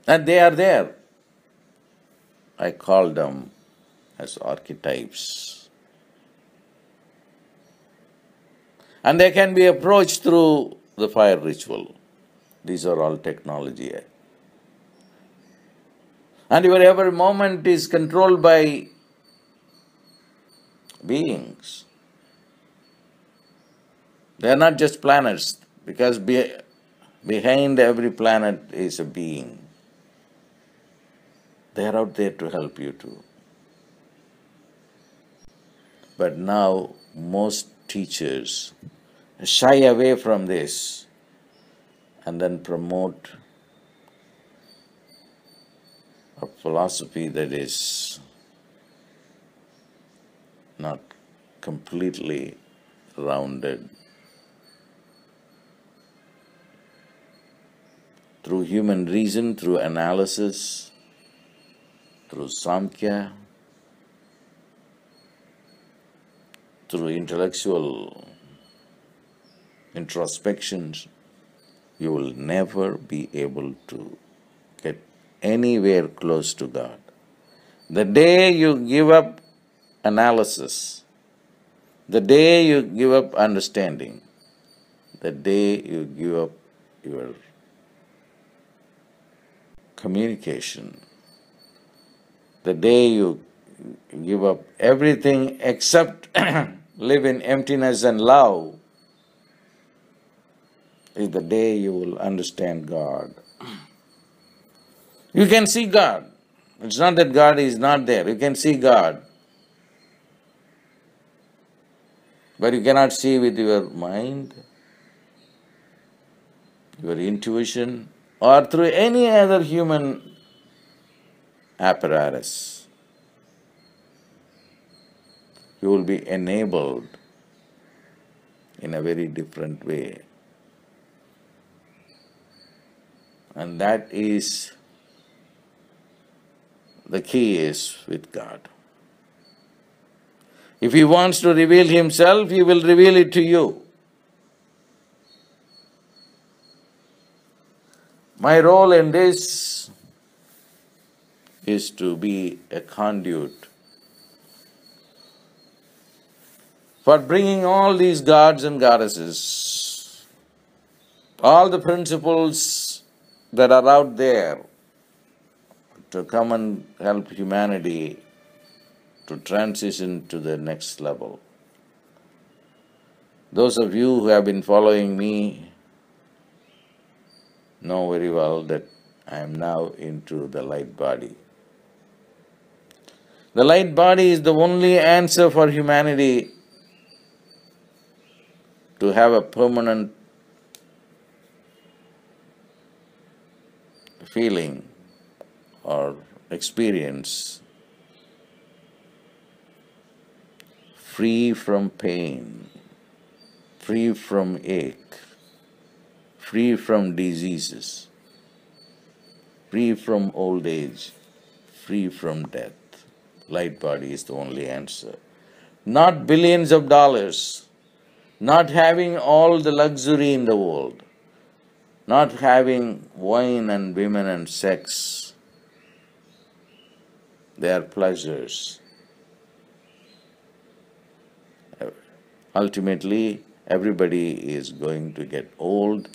And they are there. I call them as archetypes. And they can be approached through the fire ritual. These are all technology. And your every moment is controlled by beings. They are not just planets, because behind every planet is a being. They are out there to help you too. But now most teachers shy away from this and then promote a philosophy that is not completely rounded. Through human reason, through analysis, through Samkhya, through intellectual introspections, you will never be able to get anywhere close to God. The day you give up analysis, the day you give up understanding, the day you give up your communication, the day you give up everything except live in emptiness and love, is the day you will understand God. You can see God. It's not that God is not there. You can see God. But you cannot see with your mind, your intuition, or through any other human apparatus. You will be enabled in a very different way. And that is, the key is with God. If He wants to reveal Himself, He will reveal it to you. My role in this is to be a conduit for bringing all these gods and goddesses, all the principles that are out there, to come and help humanity to transition to the next level. Those of you who have been following me know very well that I am now into the light body. The light body is the only answer for humanity to have a permanent feeling or experience free from pain, free from ache, free from diseases, free from old age, free from death. Light body is the only answer. Not billions of dollars, not having all the luxury in the world, not having wine and women and sex. They are pleasures. Ultimately, everybody is going to get old.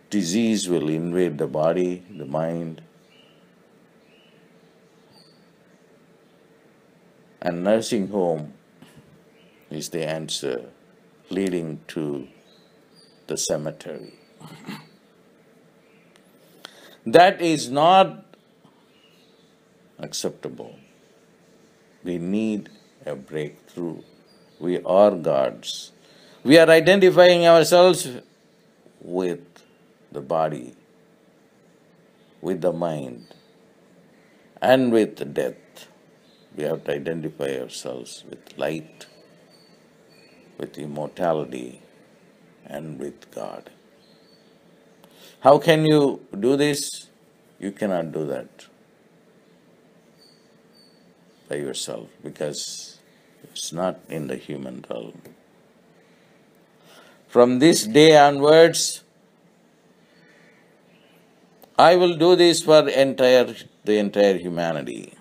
Disease will invade the body, the mind. And nursing home is the answer leading to the cemetery. That is not acceptable. We need a breakthrough. We are gods. We are identifying ourselves with the body, with the mind, and with death. We have to identify ourselves with light, with immortality, and with God. How can you do this? You cannot do that by yourself, because it's not in the human realm. From this day onwards, I will do this for the entire humanity.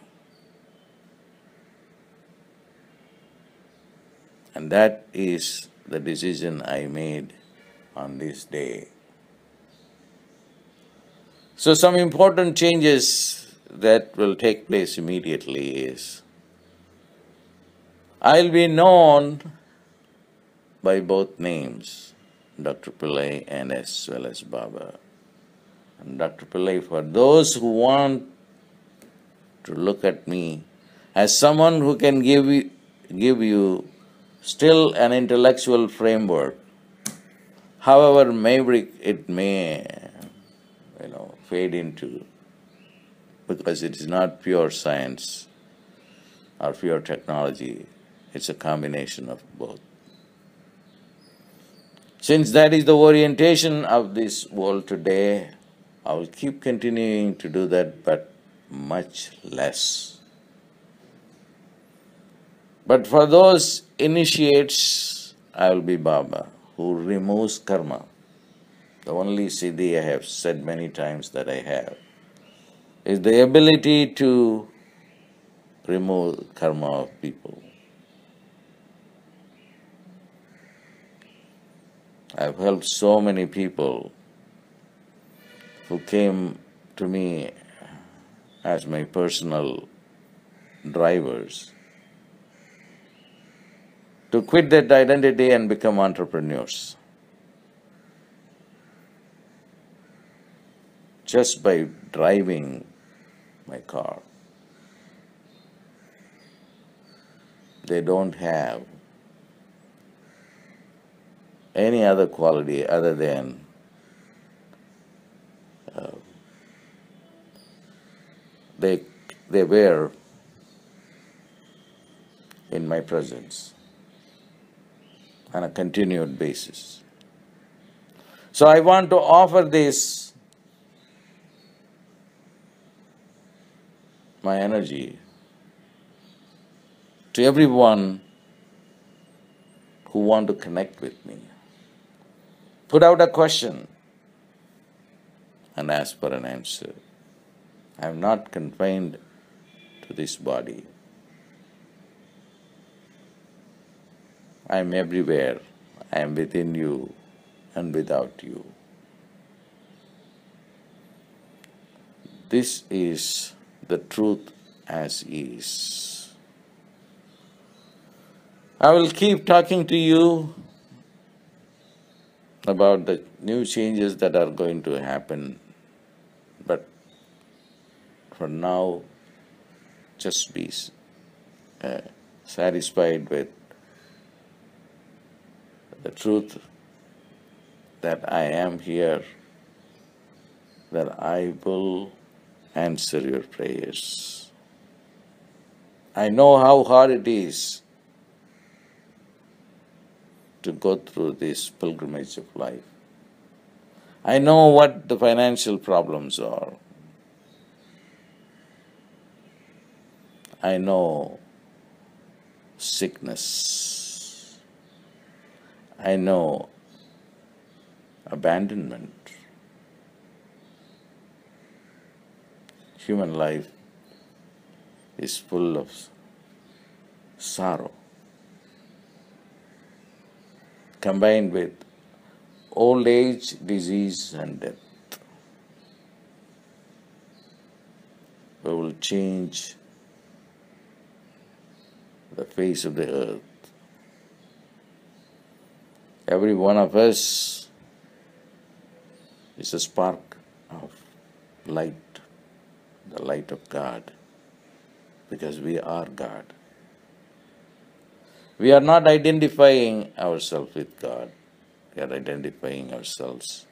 And that is the decision I made on this day. So some important changes that will take place immediately is I'll be known by both names, Dr. Pillai and as well as Baba. And Dr. Pillai, for those who want to look at me as someone who can give you still an intellectual framework, however maverick it may fade into, because it is not pure science or pure technology, it's a combination of both. Since that is the orientation of this world today, I will keep continuing to do that, but much less. But for those initiates, I will be Baba, who removes karma. The only siddhi I have said many times that I have is the ability to remove karma of people. I've helped so many people who came to me as my personal drivers to quit that identity and become entrepreneurs. Just by driving my car. They don't have any other quality other than they were in my presence on a continued basis. So I want to offer this, my energy, to everyone who want to connect with me. Put out a question and ask for an answer. I am not confined to this body. I am everywhere. I am within you and without you. This is the truth as is. I will keep talking to you about the new changes that are going to happen, but for now, just be satisfied with the truth that I am here, that I will answer your prayers. I know how hard it is to go through this pilgrimage of life. I know what the financial problems are. I know sickness. I know abandonment. Human life is full of sorrow, combined with old age, disease, and death. We will change the face of the earth. Every one of us is a spark of light, the light of God, because we are God. We are not identifying ourselves with God. We are identifying ourselves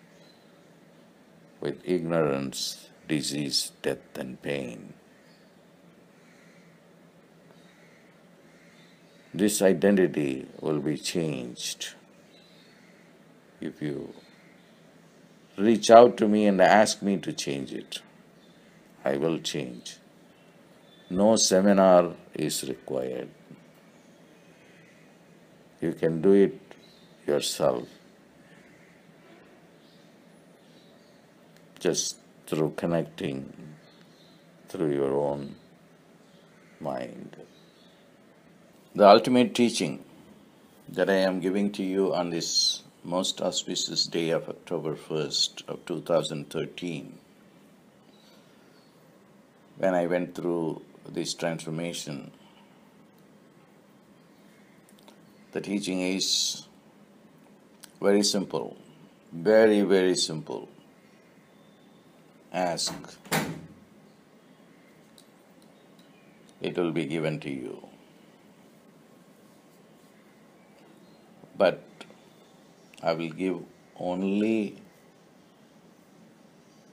with ignorance, disease, death, and pain. This identity will be changed if you reach out to me and ask me to change it. I will change. No seminar is required. You can do it yourself. Just through connecting through your own mind. The ultimate teaching that I am giving to you on this most auspicious day of October 1st of 2013, when I went through this transformation, the teaching is very simple, very, very simple. Ask, it will be given to you. But I will give only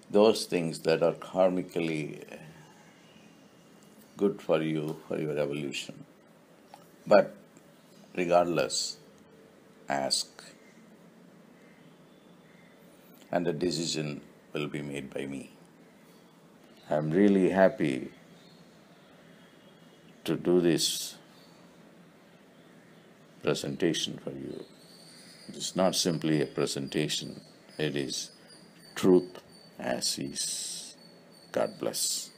those things that are karmically good for you, for your evolution. But regardless, ask, and the decision will be made by me. I am really happy to do this presentation for you. It is not simply a presentation, it is truth as is. God bless.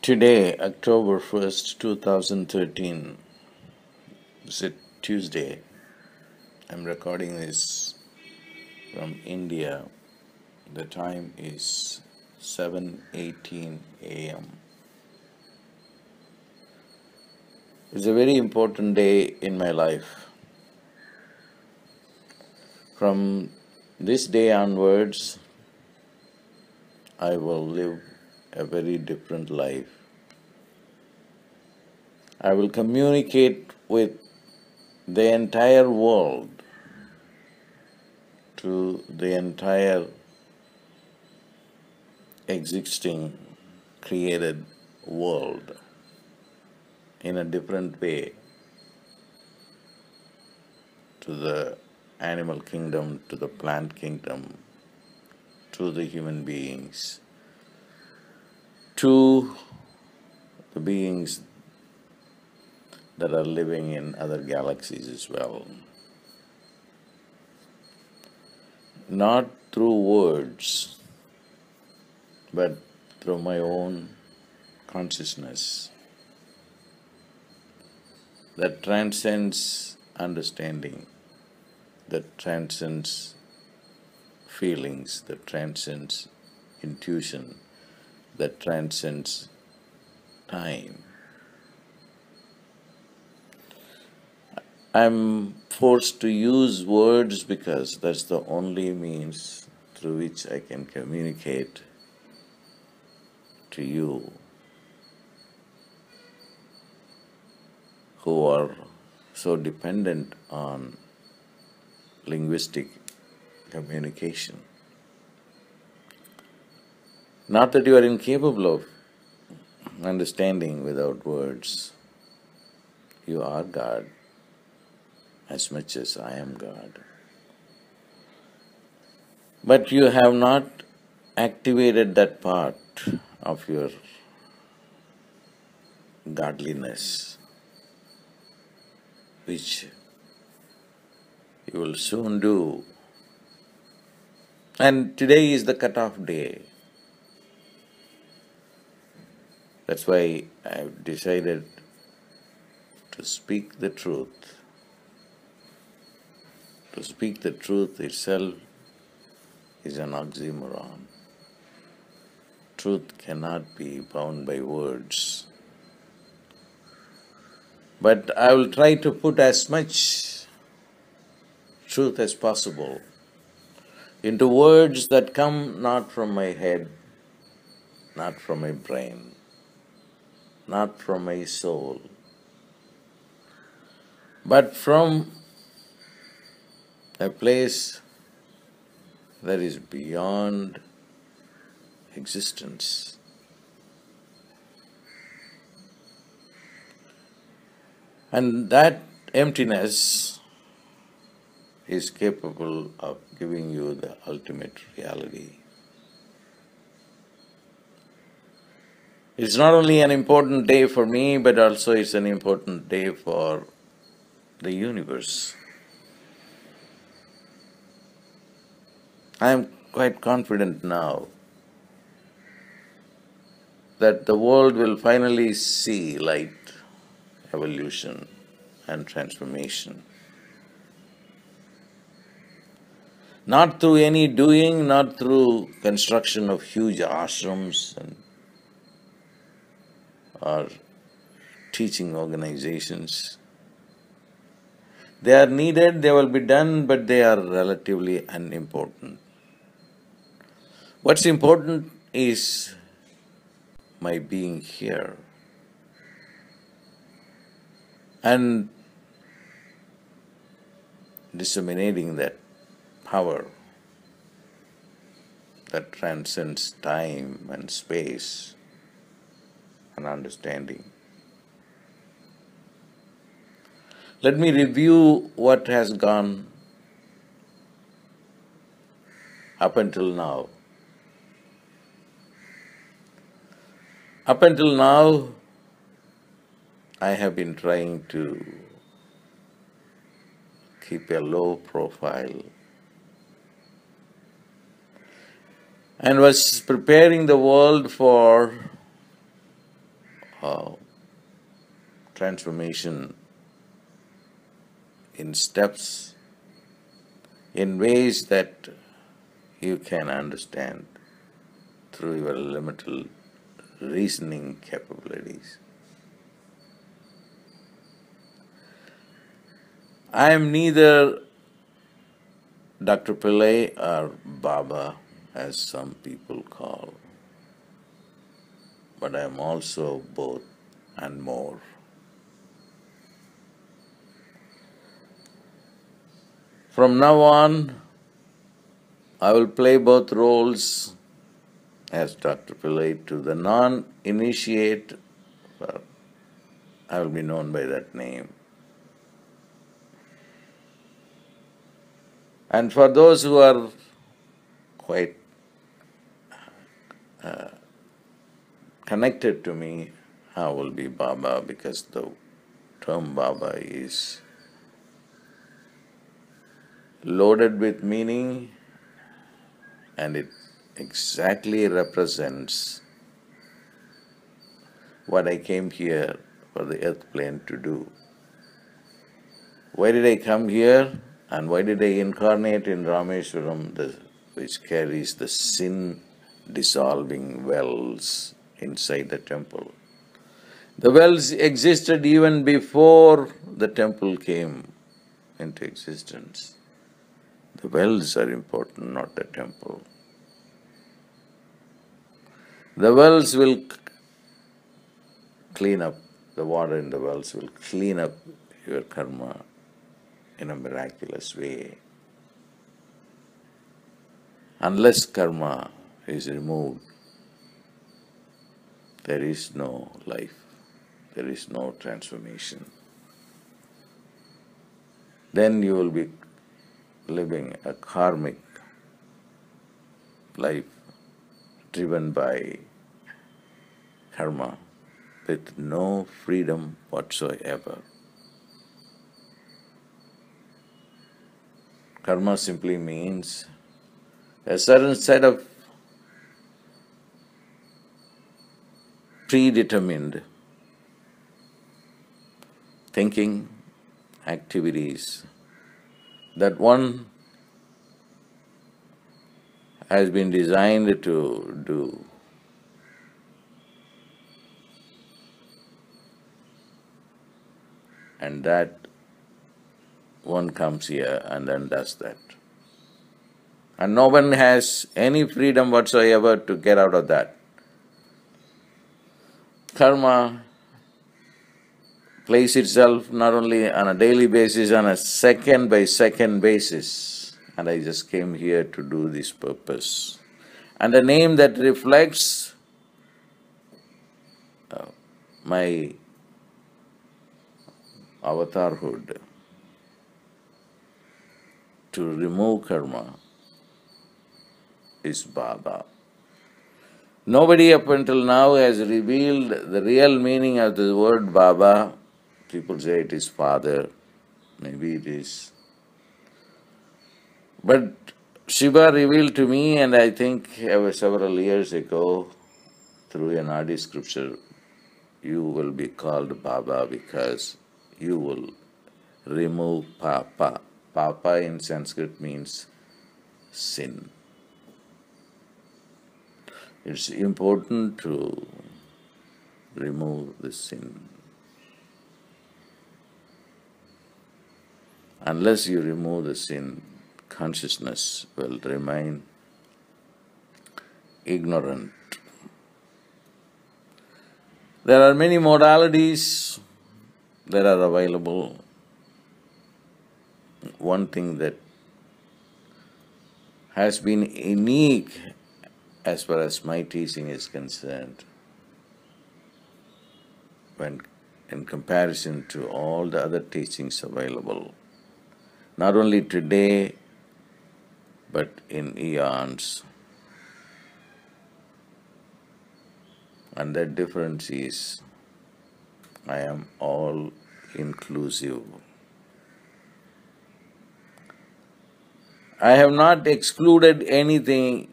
Today, October 1st, 2013, is a Tuesday. I'm recording this from India. The time is 7:18 a.m. It's a very important day in my life. From this day onwards, I will live a very different life. I will communicate with the entire world, to the entire existing created world in a different way, to the animal kingdom, to the plant kingdom, to the human beings, to the beings that are living in other galaxies as well. Not through words, but through my own consciousness that transcends understanding, that transcends feelings, that transcends intuition, that transcends time. I'm forced to use words because that's the only means through which I can communicate to you who are so dependent on linguistic communication. Not that you are incapable of understanding without words. You are God as much as I am God. But you have not activated that part of your godliness, which you will soon do. And today is the cut-off day. That's why I've decided to speak the truth. To speak the truth itself is an oxymoron. Truth cannot be bound by words. But I will try to put as much truth as possible into words that come not from my head, not from my brain, not from my soul, but from a place that is beyond existence. And that emptiness is capable of giving you the ultimate reality. It's not only an important day for me, but also it's an important day for the universe. I am quite confident now that the world will finally see light, evolution, and transformation. Not through any doing, not through construction of huge ashrams or teaching organizations. They are needed, they will be done, but they are relatively unimportant. What's important is my being here and disseminating that power that transcends time and space and understanding. Let me review what has gone up until now. Up until now, I have been trying to keep a low profile and was preparing the world for transformation in steps, in ways that you can understand through your limited reasoning capabilities. I am neither Dr. Pillai or Baba, as some people call, but I am also both and more. From now on, I will play both roles as Dr. Pillai. To the non-initiate, I will be known by that name. And for those who are quite connected to me, I will be Baba, because the term Baba is loaded with meaning and it exactly represents what I came here for the earth plane to do. Why did I come here and why did I incarnate in Rameswaram, which carries the sin-dissolving wells inside the temple? The wells existed even before the temple came into existence. The wells are important, not the temple. The wells will clean up, the water in the wells will clean up your karma in a miraculous way. Unless karma is removed, there is no life, there is no transformation. Then you will be living a karmic life driven by karma with no freedom whatsoever. Karma simply means a certain set of predetermined thinking, activities that one has been designed to do. And that one comes here and then does that. And no one has any freedom whatsoever to get out of that. Karma plays itself not only on a daily basis, on a second-by-second basis. And I just came here to do this purpose. And the name that reflects my avatarhood to remove karma is Baba. Nobody up until now has revealed the real meaning of the word Baba. People say it is father, maybe it is. But Shiva revealed to me, and I think several years ago, through an Adi scripture, you will be called Baba because you will remove Papa. Papa in Sanskrit means sin. It's important to remove the sin. Unless you remove the sin, consciousness will remain ignorant. There are many modalities that are available. One thing that has been unique as far as my teaching is concerned, when in comparison to all the other teachings available, not only today, but in eons. And that difference is, I am all inclusive. I have not excluded anything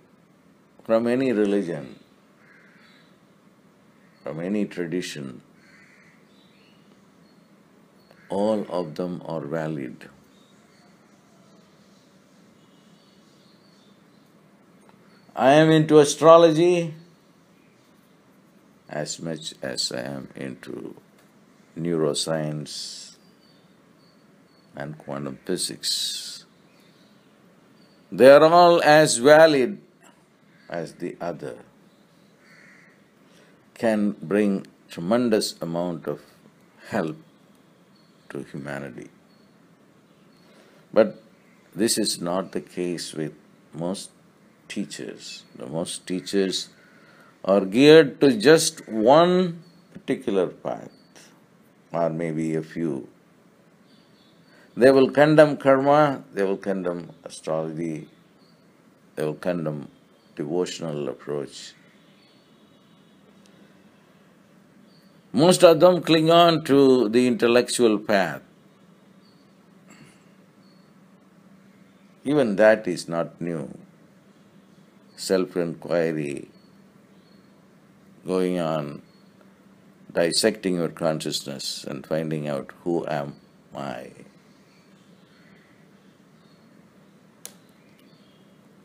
from any religion, from any tradition. All of them are valid. I am into astrology as much as I am into neuroscience and quantum physics. They are all as valid as the other, can bring tremendous amount of help to humanity. But this is not the case with most teachers. Most teachers are geared to just one particular path, or maybe a few. They will condemn karma, they will condemn astrology, they will condemn devotional approach. Most of them cling on to the intellectual path. Even that is not new. Self-inquiry, going on, dissecting your consciousness and finding out who am I.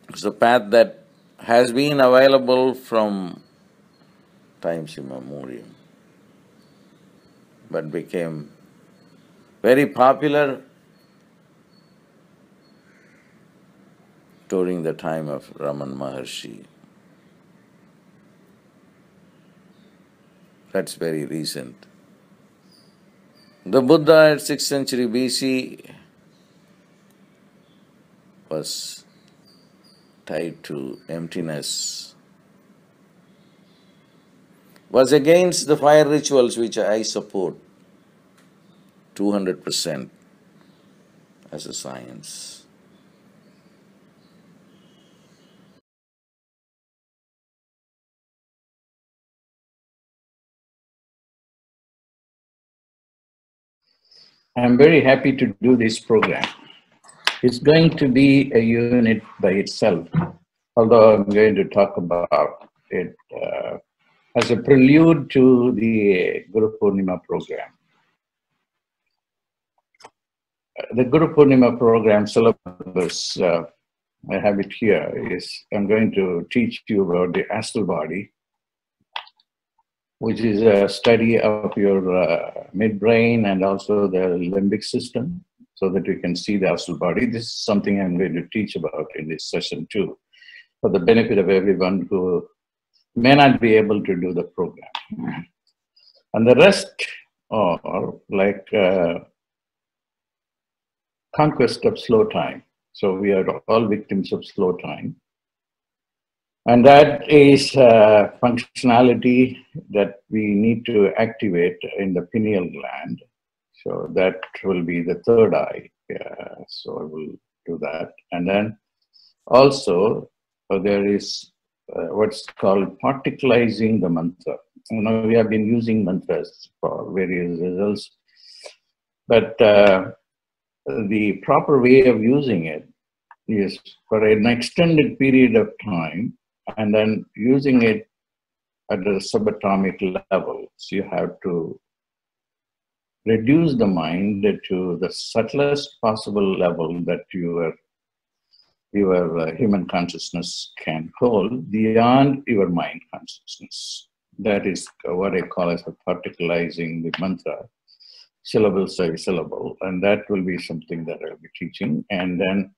It's a path that has been available from times immemorial, but became very popular during the time of Raman Maharshi. That's very recent. The Buddha at 6th century BC was tied to emptiness, was against the fire rituals which I support 200% as a science. I'm very happy to do this program. It's going to be a unit by itself, although I'm going to talk about it as a prelude to the Guru Purnima program. The Guru Purnima program syllabus, I have it here, is I'm going to teach you about the astral body, which is a study of your midbrain and also the limbic system, so that you can see the astral body. This is something I'm going to teach about in this session too, for the benefit of everyone who may not be able to do the program. And the rest are like conquest of slow time. So we are all victims of slow time. And that is functionality that we need to activate in the pineal gland. So that will be the third eye. So I will do that. And then also there is what's called particularizing the mantra. We have been using mantras for various results, but the proper way of using it is for an extended period of time, and then using it at the subatomic level. So you have to reduce the mind to the subtlest possible level that your human consciousness can hold beyond your mind consciousness. That is what I call as a particularizing the mantra, syllable by syllable, and that will be something that I'll be teaching. And then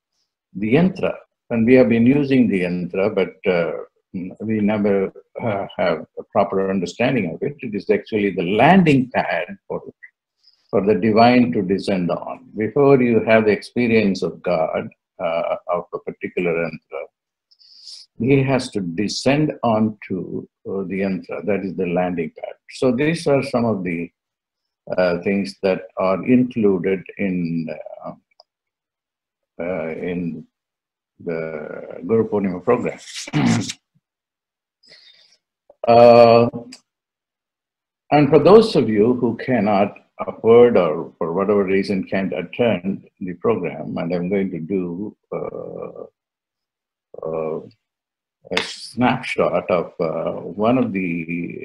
the yantra, and we have been using the yantra, but we never have a proper understanding of it. It is actually the landing pad for the divine to descend on. Before you have the experience of God, of a particular yantra, he has to descend onto the yantra. That is the landing pad. So these are some of the things that are included in the Guru Purnima program. And for those of you who cannot afford or for whatever reason can't attend the program, and I'm going to do a snapshot of one of the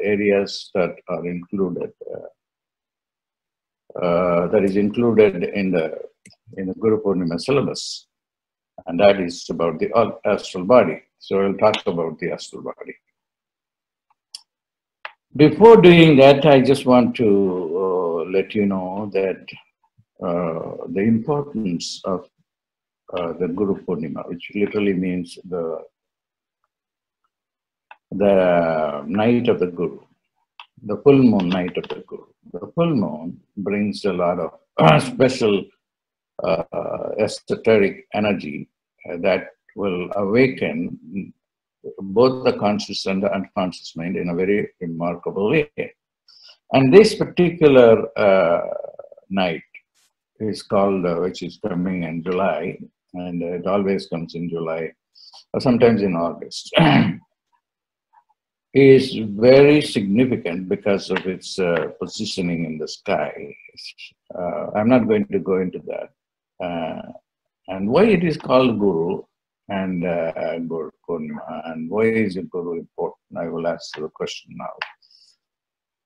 areas that are included, that is included in the Guru Purnima syllabus, and that is about the astral body. So I'll talk about the astral body. Before doing that, I just want to let you know that the importance of the Guru Purnima, which literally means the night of the Guru, the full moon night of the Guru. The full moon brings a lot of special esoteric energy that will awaken both the conscious and the unconscious mind in a very remarkable way. And this particular night is called, which is coming in July, and it always comes in July, or sometimes in August, is very significant because of its positioning in the sky. I'm not going to go into that. And why it is called Guru and Guru Purnima, and why is a Guru important? I will ask the question now.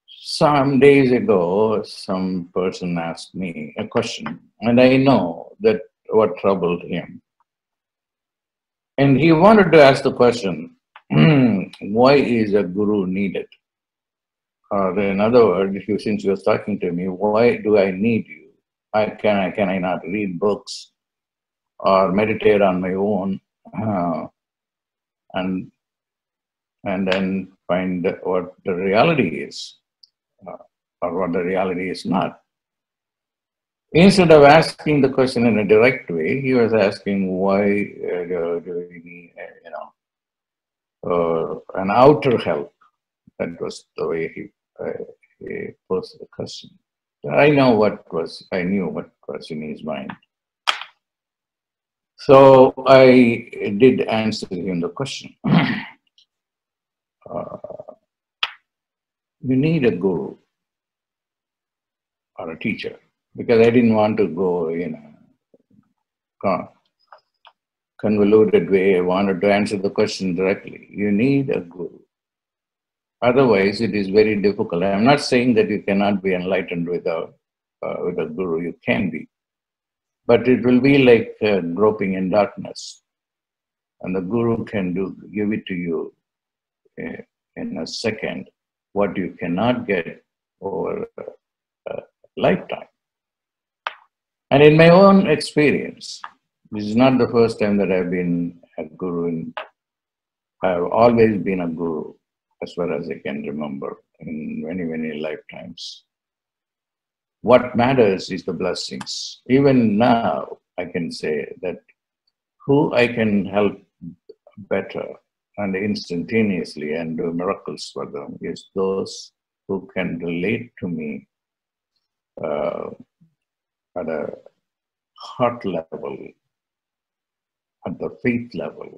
Some days ago, some person asked me a question, and I know that what troubled him. And he wanted to ask the question, why is a Guru needed? Or in other words, since you are talking to me, why do I need you? Can I not read books or meditate on my own and then find what the reality is or what the reality is not? Instead of asking the question in a direct way, he was asking why do we need, an outer help. That was the way he posed the question. I knew what was in his mind. So I did answer him the question. You need a guru or a teacher, because I didn't want to go in a convoluted way. I wanted to answer the question directly. You need a guru. Otherwise, it is very difficult. I'm not saying that you cannot be enlightened with a guru. You can be. But it will be like groping in darkness. And the guru can give it to you in a second, what you cannot get over a lifetime. And in my own experience, this is not the first time that I've been a guru. I've always been a guru, as far as I can remember, in many, many lifetimes. What matters is the blessings. Even now, I can say that who I can help better and instantaneously and do miracles for them is those who can relate to me at a heart level at the faith level.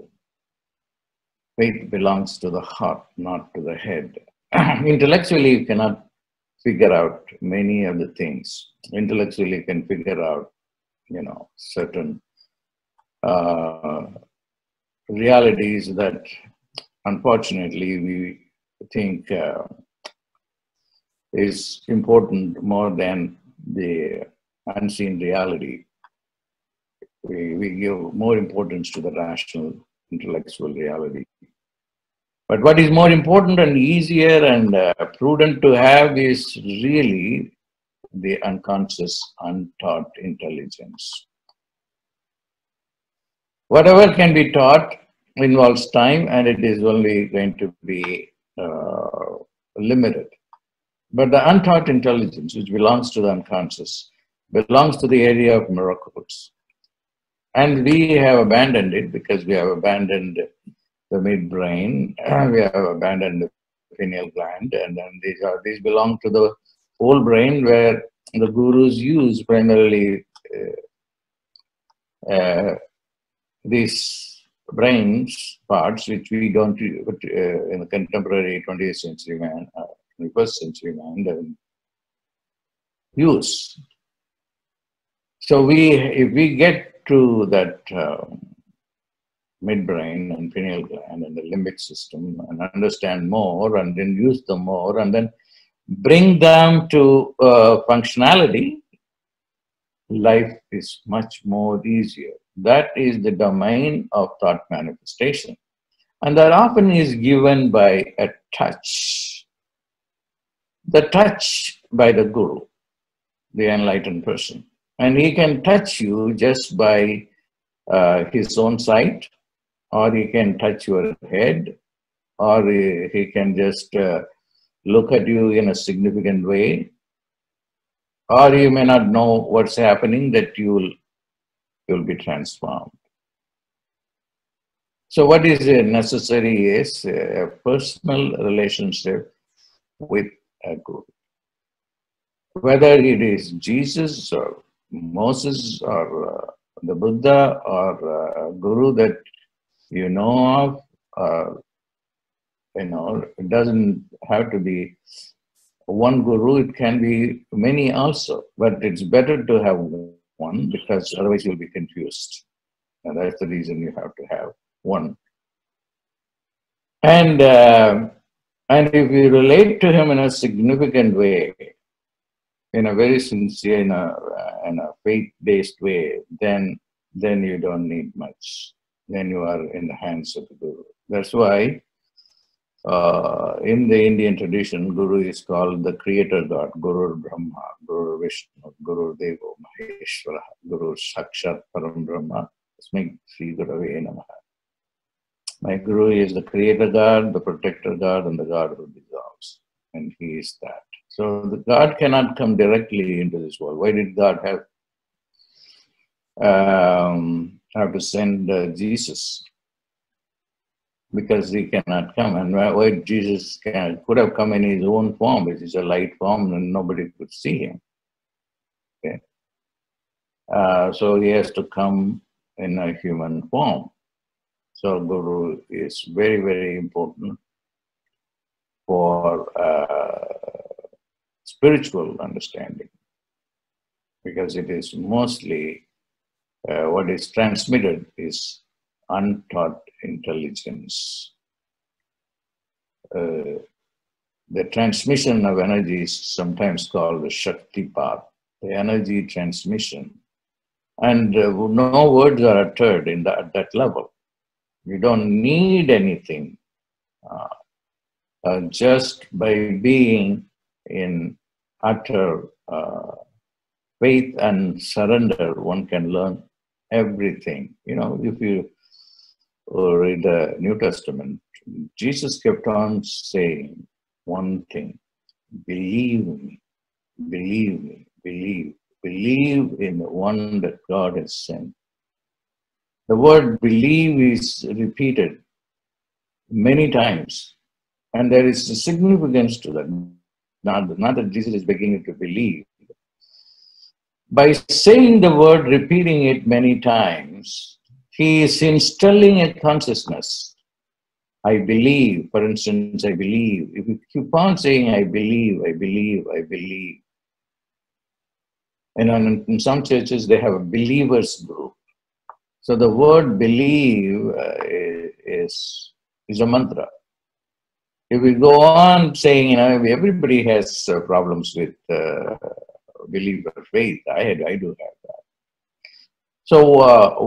Faith belongs to the heart, not to the head. Intellectually, you cannot figure out many of the things. Intellectually, you can figure out, certain realities that unfortunately we think is important more than the unseen reality. We give more importance to the rational, intellectual reality. But what is more important and easier and prudent to have is really the unconscious, untaught intelligence. Whatever can be taught involves time, and it is only going to be limited. But the untaught intelligence, which belongs to the unconscious, belongs to the area of miracles. And we have abandoned it because we have abandoned the midbrain, we have abandoned the pineal gland, and then these belong to the whole brain, where the gurus use primarily these brains parts, which we don't in the contemporary 20th century man, 21st century man use. So if we get to that midbrain and pineal gland and the limbic system and understand more and then use them more and then bring them to functionality, life is much more easier. That is the domain of thought manifestation. And that often is given by a touch. The touch by the guru, the enlightened person. And he can touch you just by his own sight, or he can touch your head, or he can just look at you in a significant way, or you may not know what's happening, that you'll be transformed. So what is necessary is a personal relationship with a guru. Whether it is Jesus or Moses or the Buddha or a guru that you know of, it doesn't have to be one guru, it can be many also, but it's better to have one because otherwise you'll be confused. And that's the reason you have to have one. And if you relate to him in a significant way, in a very sincere, in a faith-based way, then you don't need much. Then you are in the hands of the guru. That's why in the Indian tradition, guru is called the creator god, Guru Brahma, Guru Vishnu, Guru Devo Maheshwara, Guru Sakshat Param Brahma, Tasmai Sri Gurave Namaha. My guru is the creator god, the protector god, and the god who dissolves. And he is that. So the God cannot come directly into this world. Why did God have to send Jesus? Because he cannot come. And why Jesus could have come in his own form, which is a light form, and nobody could see him. Okay? So he has to come in a human form. So Guru is very, very important for spiritual understanding, because it is mostly what is transmitted is untaught intelligence. The transmission of energy is sometimes called the Shakti path, the energy transmission. And no words are uttered at that level. You don't need anything. Just by being in utter faith and surrender, one can learn everything. If you read the New Testament, Jesus kept on saying one thing: believe me, believe me, believe. Believe in the one that God has sent. The word believe is repeated many times, and there is a significance to that. Not that Jesus is begging you to believe. By saying the word, repeating it many times, He is instilling a consciousness. I believe, for instance, I believe. If you keep on saying, I believe, I believe, I believe. And in some churches, they have a believers group. So the word believe is a mantra. If we go on saying, everybody has problems with belief or faith. I do have that. So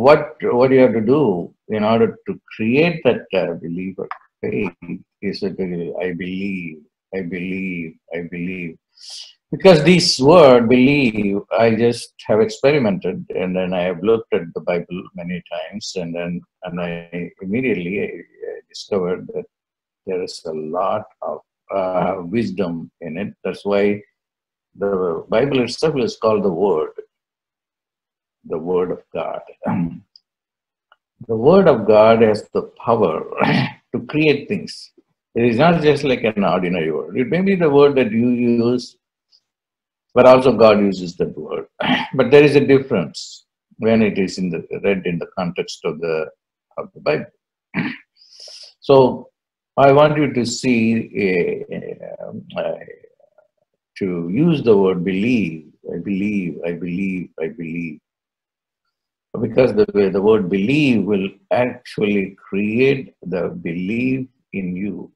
what you have to do in order to create that belief or faith is that I believe, I believe, I believe. Because this word believe, I just have experimented, and then I have looked at the Bible many times, and I immediately discovered that there is a lot of wisdom in it. That's why the Bible itself is called the Word of God. The Word of God has the power to create things. It is not just like an ordinary word. It may be the word that you use, but also God uses that word. But there is a difference when it is read in the context of the Bible. So I want you to see, to use the word believe. I believe, I believe, I believe. Because the word believe will actually create the belief in you,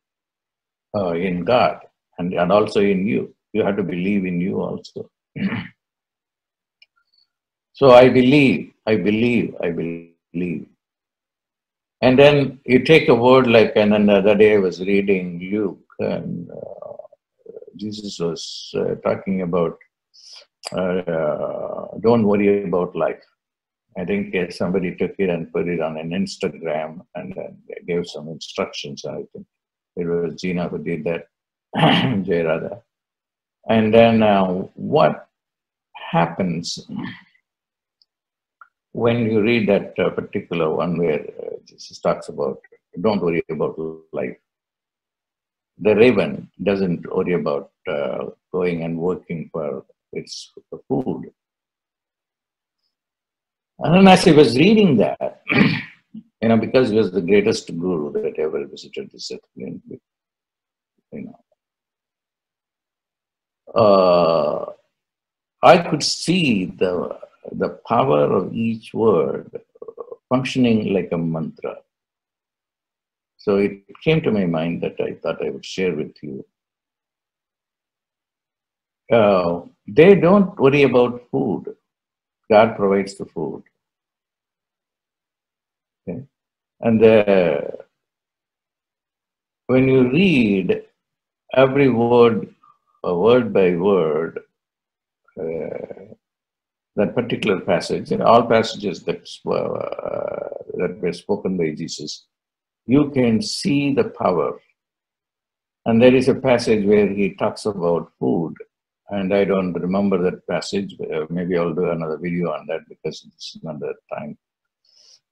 in God, and also in you. You have to believe in you also. So I believe, I believe, I believe. And then you take a word like, and then the other day I was reading Luke, and Jesus was talking about, don't worry about life. I think somebody took it and put it on an Instagram and then gave some instructions. I think it was Gina who did that, Jayarada. And then what happens when you read that particular one where Jesus talks about, don't worry about life. The raven doesn't worry about going and working for its food. And then as I was reading that, because he was the greatest guru that ever visited this discipline, I could see the power of each word functioning like a mantra. So it came to my mind that I thought I would share with you. They don't worry about food. God provides the food. Okay? And when you read every word, word by word, that particular passage, in all passages that were spoken by Jesus, you can see the power. And there is a passage where he talks about food, and I don't remember that passage. Maybe I'll do another video on that because it's not the time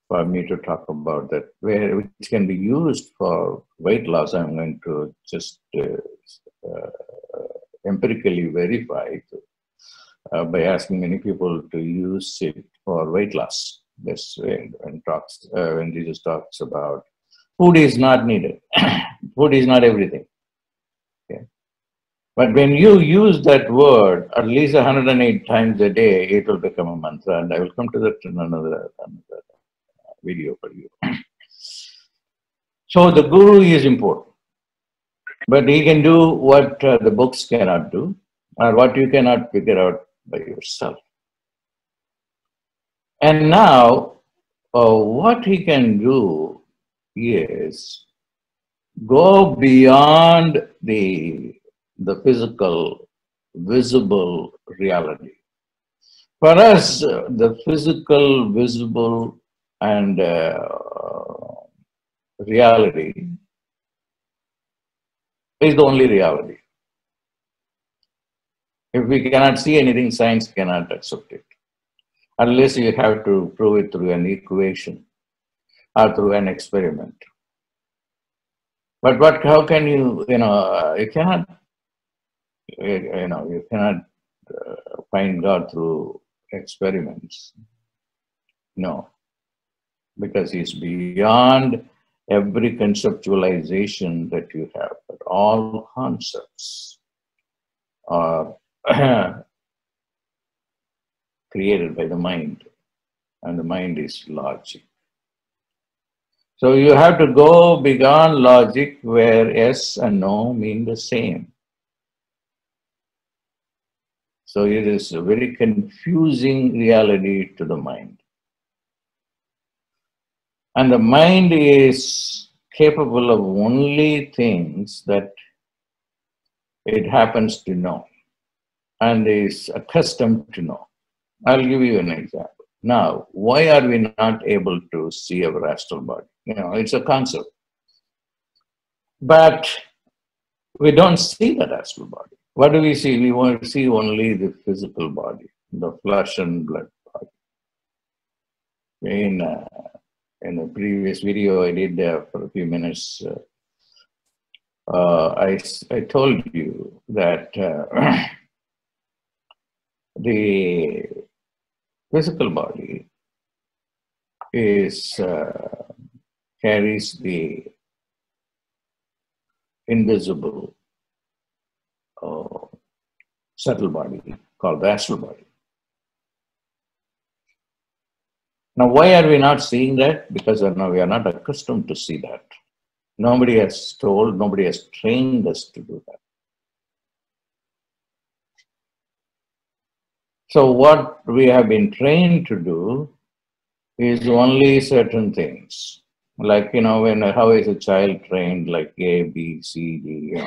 for me to talk about that, which can be used for weight loss. I'm going to just empirically verify by asking many people to use it for weight loss. This when Jesus talks about food is not needed. Food is not everything. Okay? But when you use that word at least 108 times a day, it will become a mantra. And I will come to that in another video for you. So the guru is important. But he can do what the books cannot do, or what you cannot figure out by yourself. And now, what he can do is go beyond the physical, visible reality. For us, the physical, visible, and reality is the only reality. If we cannot see anything, science cannot accept it. Unless you have to prove it through an equation or through an experiment. But how can you cannot, you cannot find God through experiments. No. because he's beyond every conceptualization that you have. But all concepts are created by the mind, and the mind is logic. So you have to go beyond logic where yes and no mean the same. So it is a very confusing reality to the mind. And the mind is capable of only things that it happens to know and is accustomed to know. I'll give you an example. Now, why are we not able to see our astral body? It's a concept. But we don't see that astral body. What do we see? We want to see only the physical body, the flesh and blood body. In the previous video I did for a few minutes, I told you that the physical body carries the invisible subtle body called the astral body. Now, why are we not seeing that? Because now we are not accustomed to see that. Nobody has trained us to do that. So what we have been trained to do is only certain things. Like, how is a child trained, like A, B, C, D,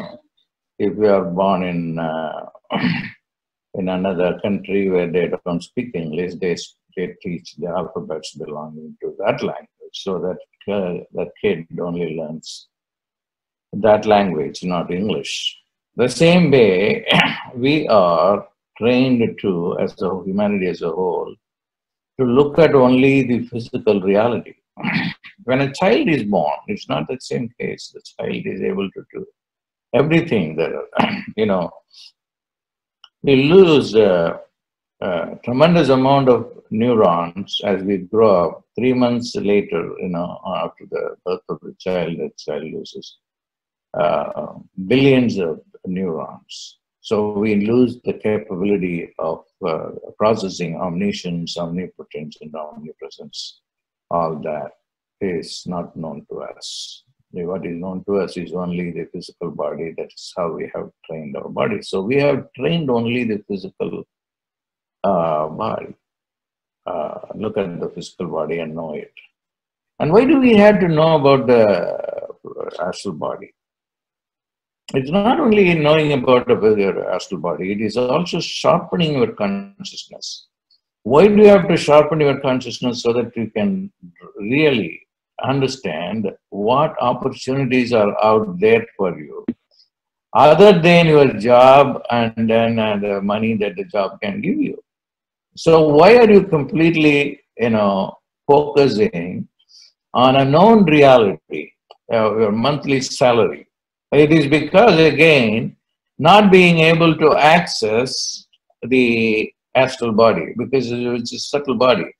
If we are born in another country where they don't speak English, they teach the alphabets belonging to that language, so that that kid only learns that language, not English. The same way, we are trained to, as a humanity as a whole, to look at only the physical reality. When a child is born, it's not the same case. The child is able to do everything that, we lose a tremendous amount of neurons as we grow up. 3 months later, after the birth of the child loses billions of neurons. So we lose the capability of processing omniscience, omnipotence, and omnipresence. All that is not known to us. What is known to us is only the physical body. That's how we have trained our body. So we have trained only the physical body. Look at the physical body and know it. And why do we have to know about the astral body? It's not only knowing about your astral body, it is also sharpening your consciousness. Why do you have to sharpen your consciousness? So that you can really understand what opportunities are out there for you, other than your job and then the money that the job can give you. So why are you completely, focusing on a known reality, your monthly salary? It is because, again, not being able to access the astral body, because it's a subtle body,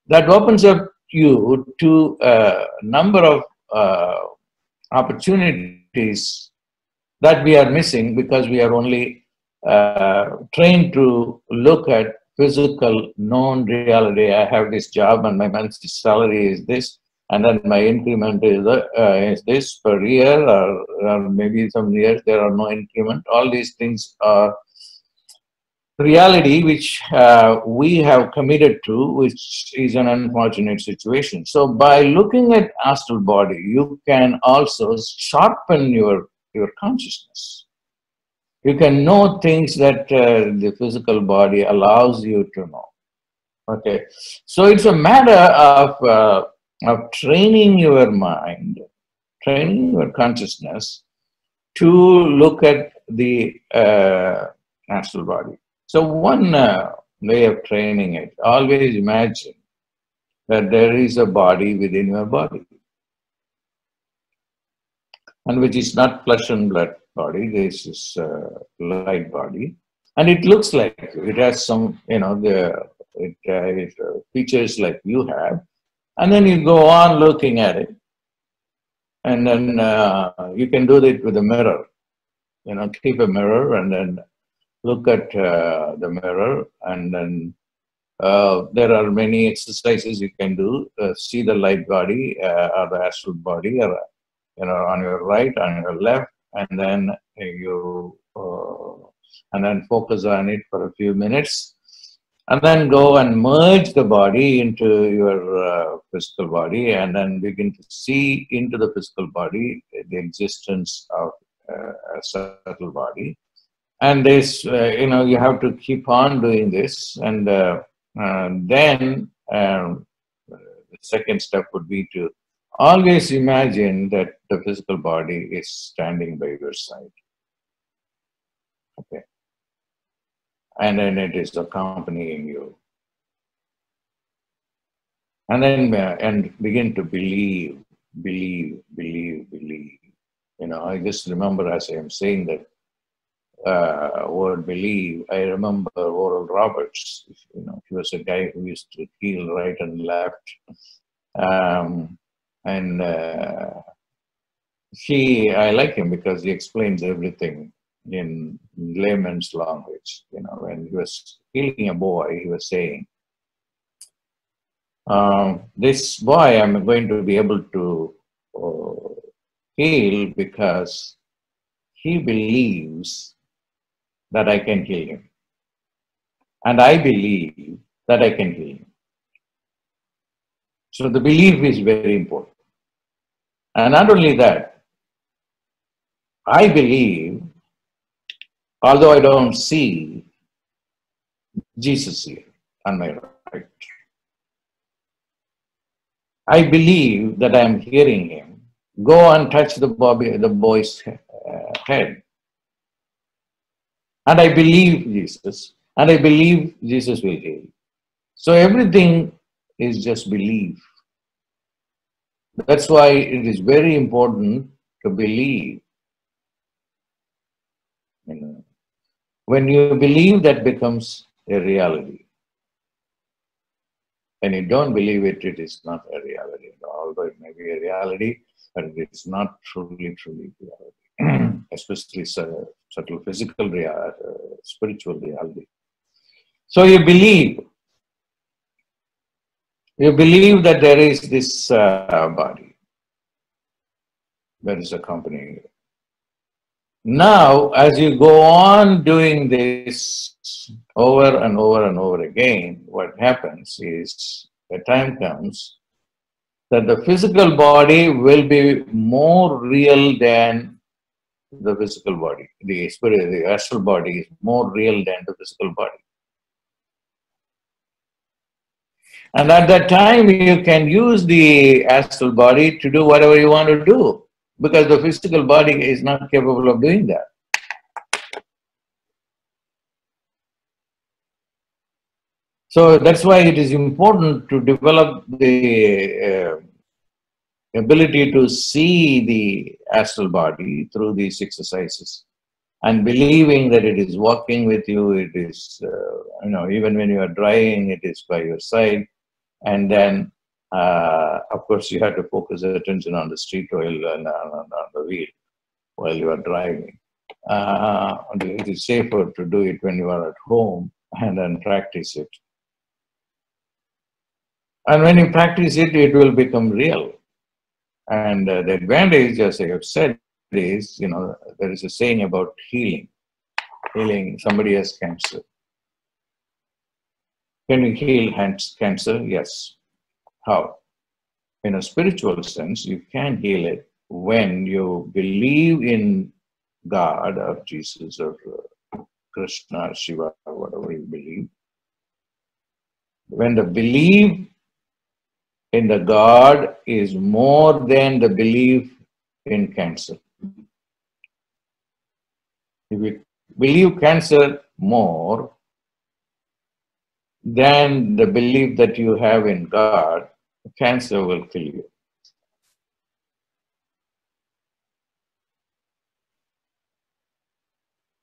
that opens up you to a number of opportunities that we are missing because we are only trained to look at physical known reality. I have this job and my monthly salary is this, and then my increment is this per year, or maybe some years there are no increment. All these things are reality which we have committed to, which is an unfortunate situation. So by looking at astral body, you can also sharpen your consciousness. You can know things that the physical body allows you to know. Okay, so it's a matter of training your mind, training your consciousness to look at the astral body. So one way of training it, always imagine that there is a body within your body, and which is not flesh and blood body. This is light body, and it looks like it has some, it features like you have, And then you go on looking at it. And then you can do that with a mirror. You know, keep a mirror and then look at the mirror. And then there are many exercises you can do. See the light body or the astral body, or you know, on your right, on your left, and then you and then focus on it for a few minutes, and then go and merge the body into your physical body, and then begin to see into the physical body the existence of a subtle body. And this, you know, you have to keep on doing this, and then the second step would be to always imagine that the physical body is standing by your side. Okay. And then it is accompanying you. And then and begin to believe. You know, I just remember as I am saying that word believe, I remember Oral Roberts. You know, he was a guy who used to heal right and left. I like him because he explains everything in layman's language. You know, when he was healing a boy, he was saying, this boy I'm going to be able to heal because he believes that I can heal him. And I believe that I can heal him. So the belief is very important. And not only that, I believe, although I don't see Jesus here on my right, I believe that I am hearing him. Go and touch the boy's head. And I believe Jesus. And I believe Jesus will heal. So everything is just belief. That's why it is very important to believe. You know, when you believe, that becomes a reality. When you don't believe it, it is not a reality. Although it may be a reality, but it is not truly reality. Especially subtle physical reality, spiritual reality. So you believe. You believe that there is this body that is accompanying you. Now, as you go on doing this over and over and over again, what happens is the time comes that the physical body will be more real than the physical body. The spirit, the astral body is more real than the physical body. And at that time, you can use the astral body to do whatever you want to do, because the physical body is not capable of doing that. So that's why it is important to develop the ability to see the astral body through these exercises, and believing that it is walking with you. It is, you know, even when you are driving, it is by your side. And then, of course, you have to focus attention on the street while on the wheel while you are driving. It is safer to do it when you are at home and then practice it. And when you practice it, it will become real. And the advantage, as I have said, is, you know, there is a saying about healing. Healing, somebody has cancer. Can you heal cancer? Yes. How? In a spiritual sense, you can heal it when you believe in God or Jesus or Krishna or Shiva or whatever you believe. When the belief in the God is more than the belief in cancer. If you believe cancer more than the belief that you have in God, cancer will kill you.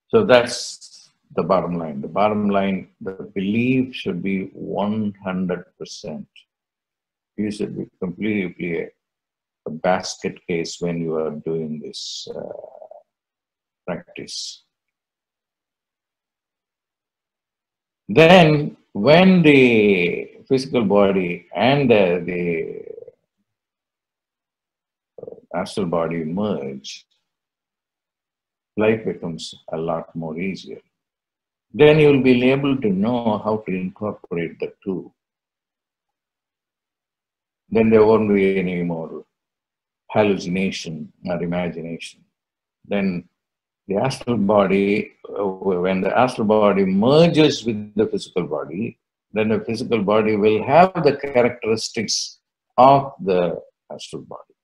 So that's the bottom line. The bottom line, the belief should be 100%. You should be completely a basket case when you are doing this practice. Then, when the physical body and the astral body merge, life becomes a lot more easier. Then you will be able to know how to incorporate the two. Then there won't be any more hallucination or imagination. Then the astral body, when the astral body merges with the physical body, then the physical body will have the characteristics of the astral body.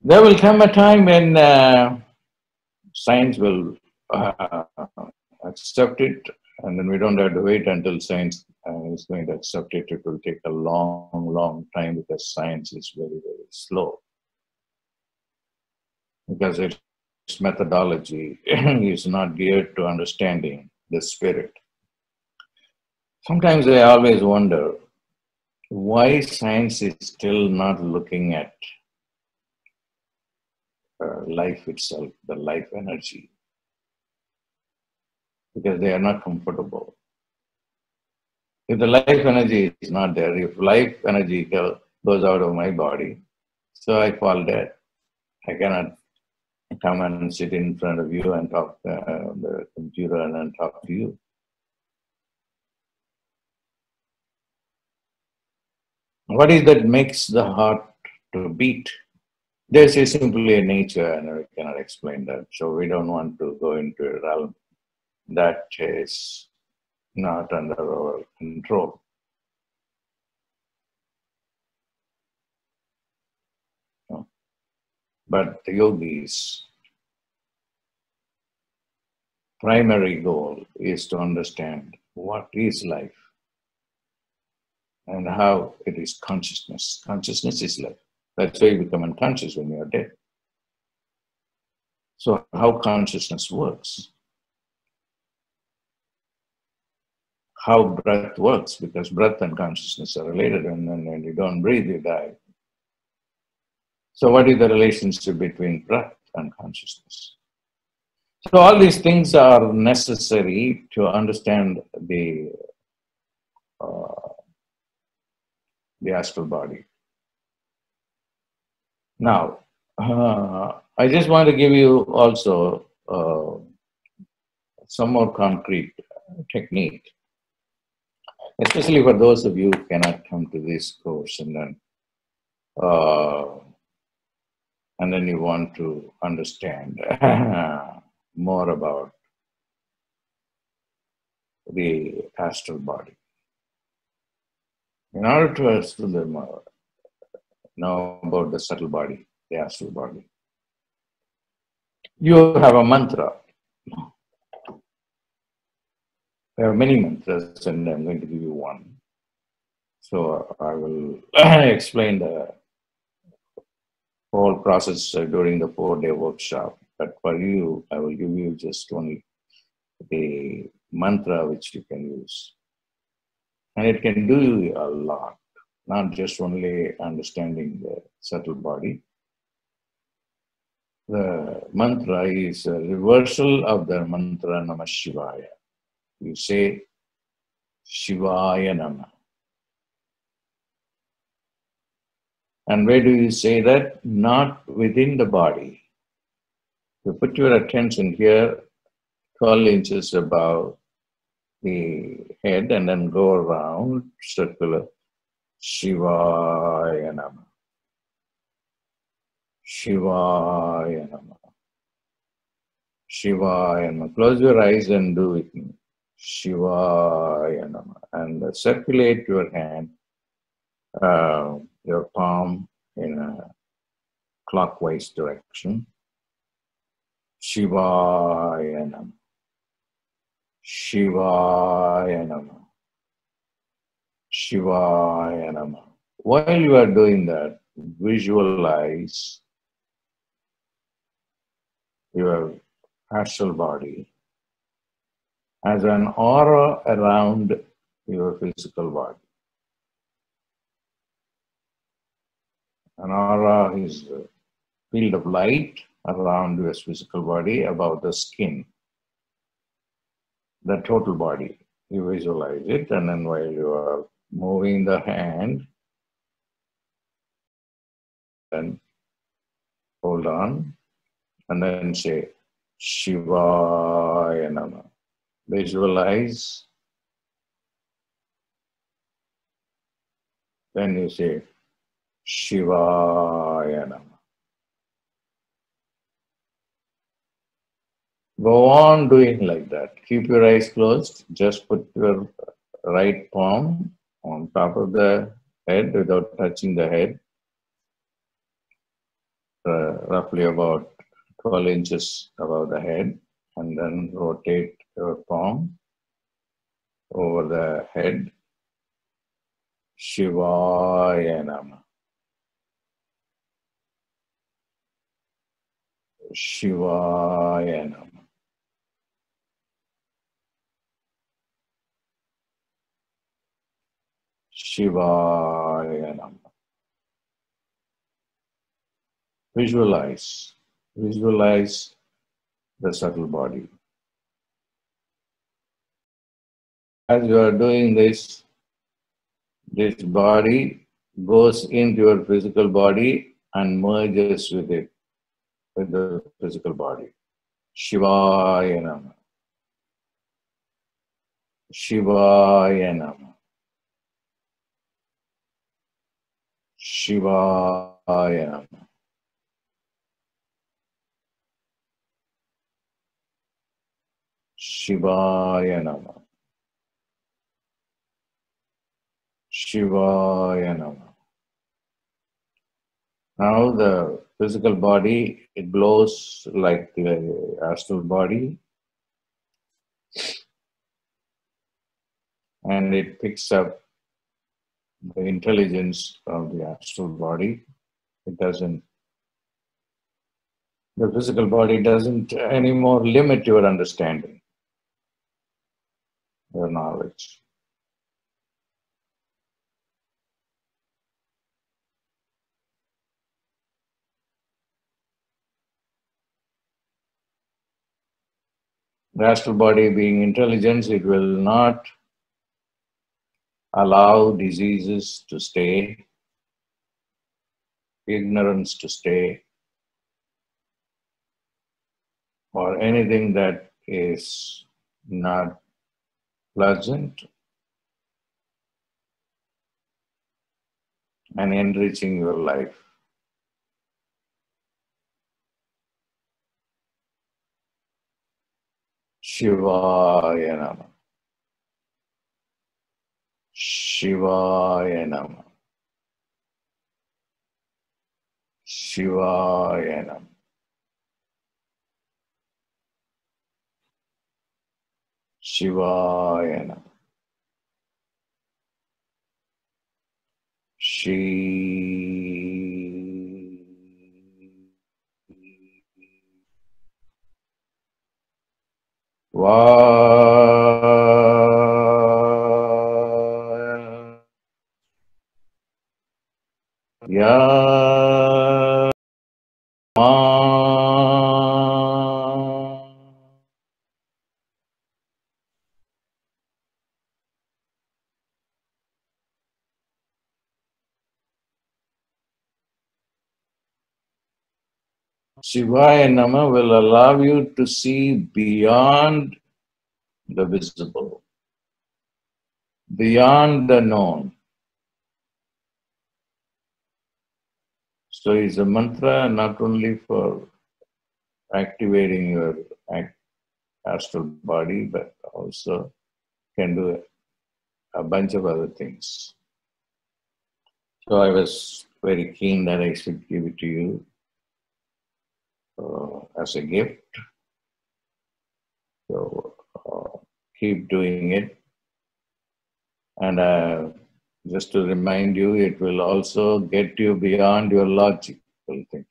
There will come a time when science will accept it, and then we don't have to wait until science is going to accept it. It will take a long, long time because science is very, very slow. Because its methodology is not geared to understanding the spirit. Sometimes I always wonder why science is still not looking at life itself, the life energy, because they are not comfortable. If the life energy is not there, if life energy goes out of my body, so I fall dead. I cannot come and sit in front of you and talk on the computer and then talk to you. What is that makes the heart to beat? This is simply a nature, and we cannot explain that. So we don't want to go into a realm that is not under our control. But the yogis' primary goal is to understand what is life and how it is consciousness. Consciousness is life. That's why you become unconscious when you are dead. So how consciousness works, how breath works, because breath and consciousness are related, and when you don't breathe, you die. So what is the relationship between breath and consciousness? So all these things are necessary to understand the astral body. Now, I just want to give you also some more concrete technique, especially for those of you who cannot come to this course and then you want to understand more about the astral body. In order to know about the subtle body, the astral body, you have a mantra. There are many mantras, and I'm going to give you one. So I will explain the whole process during the 4-day workshop. But for you, I will give you just only the mantra which you can use. And it can do you a lot, not just only understanding the subtle body. The mantra is a reversal of the mantra Namah Shivaya. You say Shivaya Namah. And where do you say that? Not within the body. You put your attention here, 12 inches above the head, and then go around circular. Shivaya Namah. Shivaya Namah. Shivaya Namah. Close your eyes and do it. Shivaya Namah. And circulate your hand, your palm in a clockwise direction. Shivaya Namah. Shivaya Namah. Shivaya Namah. While you are doing that, visualize your astral body as an aura around your physical body. An aura is a field of light around your physical body, above the skin, the total body. You visualize it, and then while you are moving the hand, then hold on, and then say, Shivaya Namah. Visualize. Then you say, Shivaya Namah. Go on doing like that. Keep your eyes closed. Just put your right palm on top of the head without touching the head, roughly about 12 inches above the head, and then rotate your palm over the head. Shivaya Namah. Shivaya Namah. Shivaya Namah. Visualize. Visualize the subtle body. As you are doing this, this body goes into your physical body and merges with it, with the physical body. Shivaya Namah. Shivaya Namah. Shivaya Namah. Shivaya Namah. Shivaya Namah. Now the physical body, it glows like the astral body, and it picks up the intelligence of the astral body. It doesn't, the physical body doesn't anymore limit your understanding, your knowledge. The astral body being intelligence, it will not allow diseases to stay, ignorance to stay, or anything that is not pleasant and enriching your life. Shivaya Namah. Shivaya Namah. Shivaya Namah. Shivaya Namah. Shivaya Shivaya Nama will allow you to see beyond the visible, beyond the known. So it's a mantra not only for activating your astral body, but also can do a bunch of other things. So I was very keen that I should give it to you as a gift. So keep doing it. And just to remind you, it will also get you beyond your logical thinking.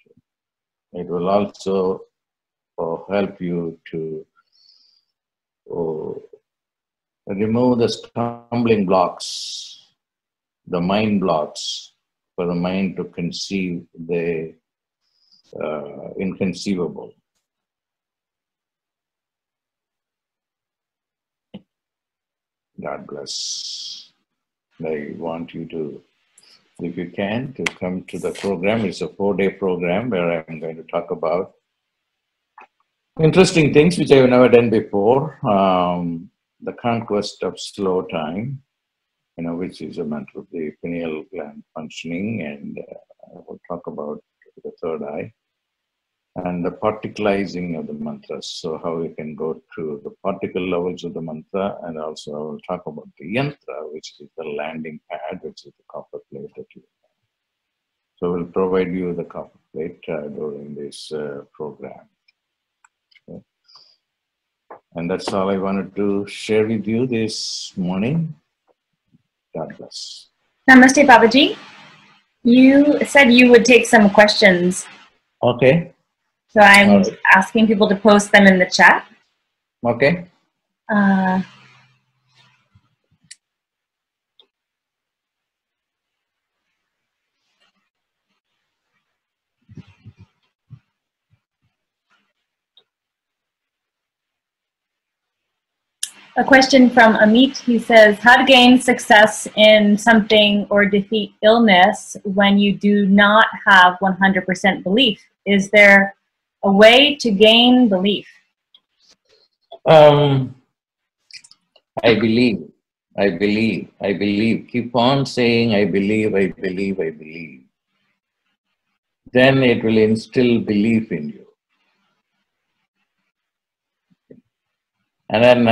It will also help you to remove the stumbling blocks, the mind blocks, for the mind to conceive the inconceivable. God bless. I want you to, if you can, to come to the program. It's a 4-day program where I'm going to talk about interesting things which I've never done before. The conquest of slow time, which is a matter of the pineal gland functioning, and I will talk about the third eye, and the particularizing of the mantras. So how we can go to the particle levels of the mantra, and also I will talk about the yantra, which is the landing pad, which is the copper plate that you have. So we'll provide you the copper plate during this program. Okay. And that's all I wanted to share with you this morning. God bless. Namaste, Babaji. You said you would take some questions. Okay. So I'm asking people to post them in the chat. Okay. A question from Amit. He says, how to gain success in something or defeat illness when you do not have 100% belief? Is there a way to gain belief? I believe. Keep on saying, I believe. Then it will instill belief in you. And then,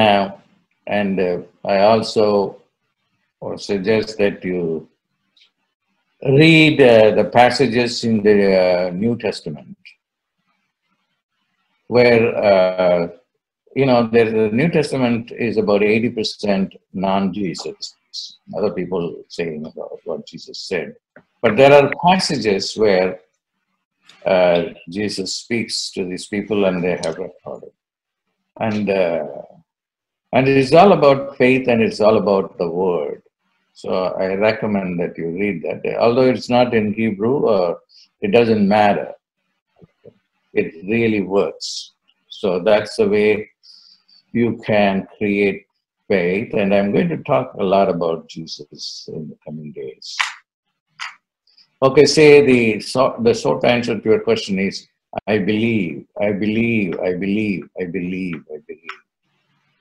I also suggest that you read the passages in the New Testament where, the New Testament is about 80% non-Jesus. Other people saying about what Jesus said. But there are passages where Jesus speaks to these people and they have recorded. And it's all about faith, and it's all about the word. So I recommend that you read that. Although it's not in Hebrew, it doesn't matter. It really works. So that's the way you can create faith. And I'm going to talk a lot about Jesus in the coming days. Okay, say the short answer to your question is, I believe.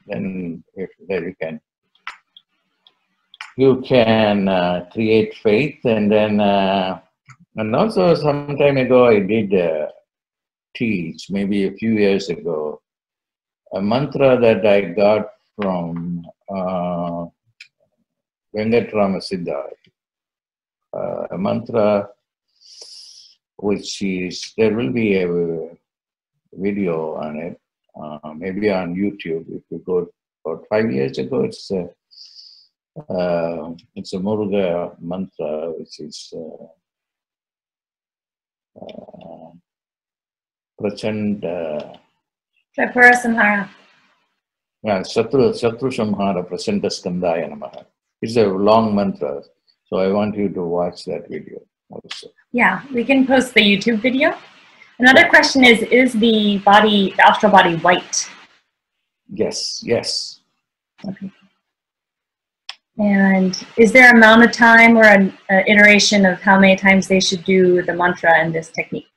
Then you can create faith. And then and also some time ago I did teach, maybe a few years ago, a mantra that I got from Venkatrama Siddha, a mantra which is, there will be a video on it, maybe on YouTube. If you go about 5 years ago, it's a Muruga mantra, which is Prachanda. Samhara. Satru Samhara Prachanda Skandaya Namaha. It's a long mantra, so I want you to watch that video also. Yeah, we can post the YouTube video. Another question is the astral body white? Yes. Okay. And is there an amount of time or an iteration of how many times they should do the mantra and this technique?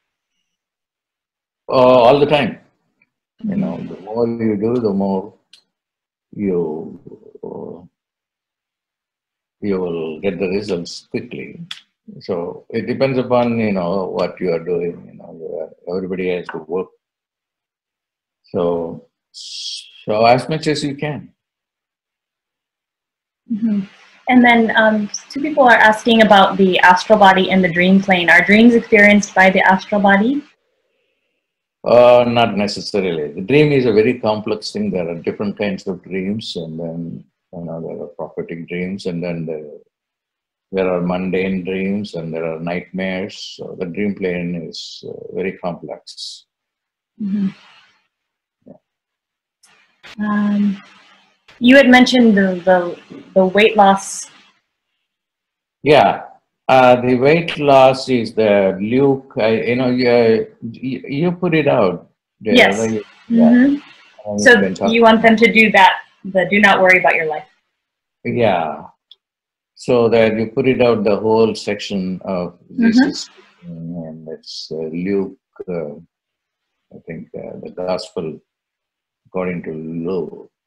All the time. The more you do, the more you will get the results quickly. So it depends upon, what you are doing. Everybody has to work. So as much as you can. Mm-hmm. And then 2 people are asking about the astral body and the dream plane. Are dreams experienced by the astral body? Not necessarily. The dream is a very complex thing. There are different kinds of dreams, and then there are prophetic dreams, and then there are mundane dreams, and there are nightmares. So the dream plane is very complex. Mm-hmm. You had mentioned the weight loss. Yeah, the weight loss is the Luke. You put it out there. Yes. Right? Mm-hmm. Yeah. So you want them to do that, the do not worry about your life. Yeah. So that you put it out the whole section of Jesus, and it's Luke. I think the Gospel according to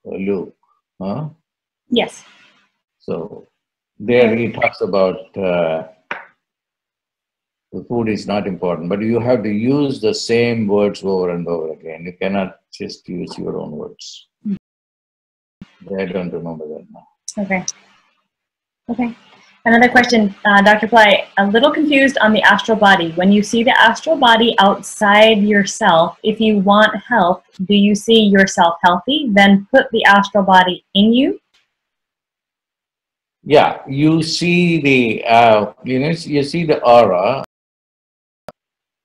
Luke. Huh? Yes. So there he talks about the food is not important, but you have to use the same words over and over again. You cannot just use your own words. I don't remember that now. Okay. Okay. Another question, Dr. Pillai, a little confused on the astral body. When you see the astral body outside yourself, if you want health, do you see yourself healthy, then put the astral body in you? Yeah, you see the you see the aura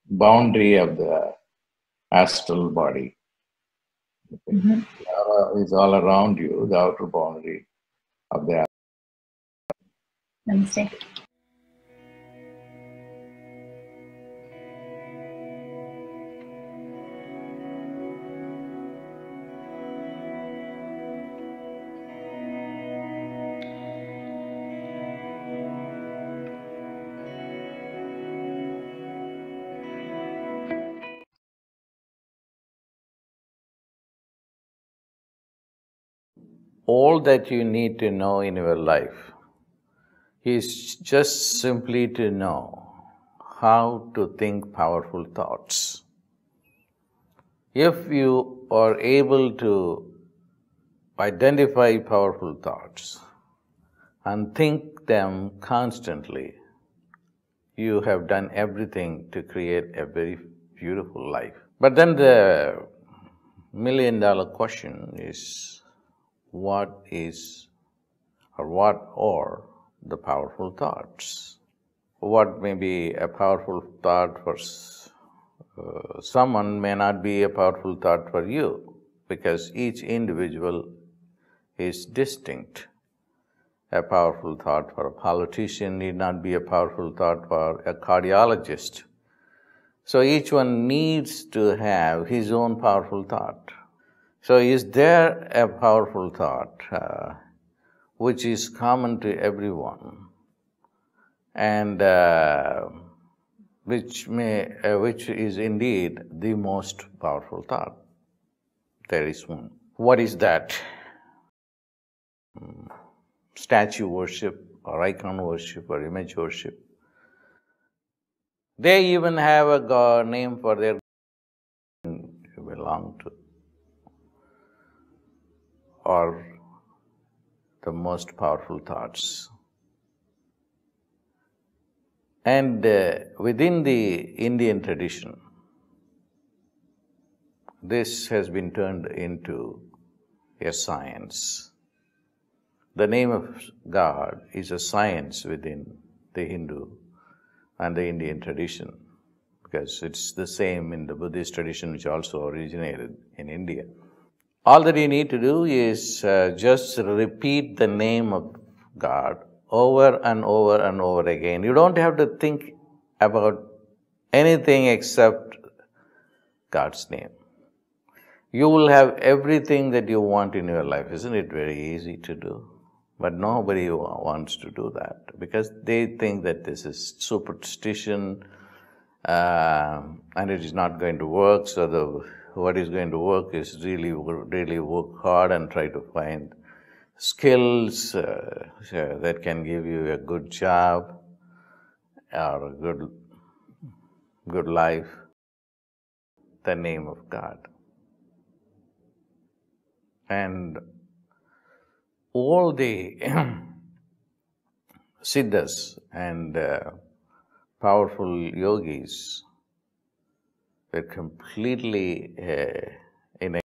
boundary of the astral body. Mm-hmm. The aura is all around you, the outer boundary of the. Namaste. All that you need to know in your life is just simply to know how to think powerful thoughts. If you are able to identify powerful thoughts and think them constantly, you have done everything to create a very beautiful life. But then the million-dollar question is, what are the powerful thoughts? What may be a powerful thought for someone may not be a powerful thought for you, because each individual is distinct. A powerful thought for a politician need not be a powerful thought for a cardiologist. So each one needs to have his own powerful thought. So is there a powerful thought which is common to everyone, and which is indeed the most powerful thought? There is one. What is that? Statue worship, or icon worship, or image worship. They even have a god name for their you belong to, or the most powerful thoughts. And within the Indian tradition, this has been turned into a science. The name of God is a science within the Hindu and the Indian tradition, because it's the same in the Buddhist tradition, which also originated in India. All that you need to do is just repeat the name of God over and over and over again. You don't have to think about anything except God's name. You will have everything that you want in your life. Isn't it very easy to do? But nobody wants to do that, because they think that this is superstition and it is not going to work. So what is going to work is really work hard and try to find skills that can give you a good job or a good life. The name of God. And all the siddhas and powerful yogis were completely in